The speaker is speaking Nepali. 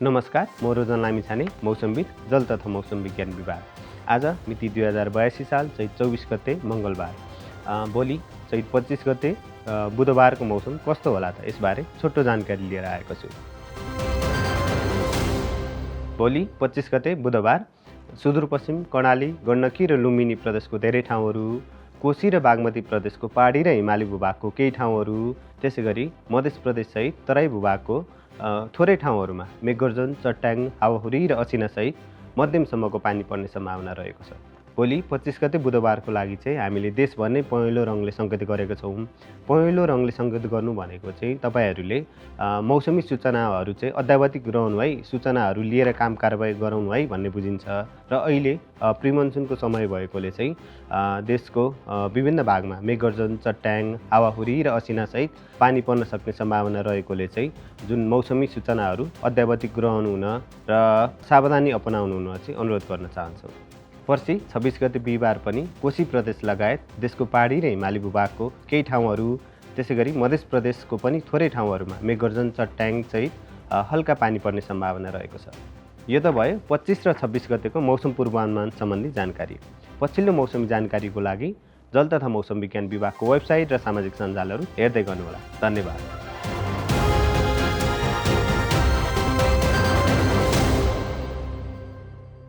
नमस्कार, म रोजन लामिछाने, मौसमविद, जल तथा मौसम विज्ञान विभाग। आज मिति 2082 साल चैत 24 गते मङ्गलबार। भोलि चैत 25 गते बुधबारको मौसम कस्तो होला त यसबारे छोटो जानकारी लिएर आएको छु। भोलि 25 गते बुधबार सुदूरपश्चिम कर्णाली, गण्डकी र लुम्बिनी प्रदेशको धेरै ठाउँहरू, कोशी र बागमती प्रदेशको पहाडी र हिमाली भूभागको केही ठाउँहरू, त्यसैगरी मध्य प्रदेशसहित तराई भूभागको थोरै ठाउँहरूमा मेघगर्जन, चट्याङ, हावाहुरी र असिनासहित मध्यमसम्मको पानी पर्ने सम्भावना रहेको छ। भोलि 25 गते बुधबारको लागि चाहिँ हामीले देशभर नै पहेँलो रङले सङ्केत गरेका छौँ। पहेँलो रङले सङ्केत गर्नु भनेको चाहिँ तपाईँहरूले मौसमी सूचनाहरू चाहिँ अद्यावधिक रहनु है, सूचनाहरू लिएर काम कारबाही गराउनु है भन्ने बुझिन्छ। र अहिले प्रिमनसुनको समय भएकोले चाहिँ देशको विभिन्न भागमा मेघगर्जन, चट्याङ, हावाहुरी र असिनासहित पानी पर्न सक्ने सम्भावना रहेकोले चाहिँ जुन मौसमी सूचनाहरू अद्यावधिक ग्रहण हुन र सावधानी अपनाउनु हुन चाहिँ अनुरोध गर्न चाहन्छौँ। पर्सि 26 गते बिहिबार पनि कोशी प्रदेश लगायत देशको पहाडी र हिमाली भूभागको केही ठाउँहरू, त्यसैगरी मध्य प्रदेशको पनि थोरै ठाउँहरूमा मेघगर्जन, चट्याङ सहित हल्का पानी पर्ने सम्भावना रहेको छ। यो त भयो 25 र 26 गतेको मौसम पूर्वानुमान सम्बन्धी जानकारी। पछिल्लो मौसमी जानकारीको लागि जल तथा मौसम विज्ञान विभागको वेबसाइट र सामाजिक सञ्जालहरू हेर्दै गर्नुहोला। धन्यवाद।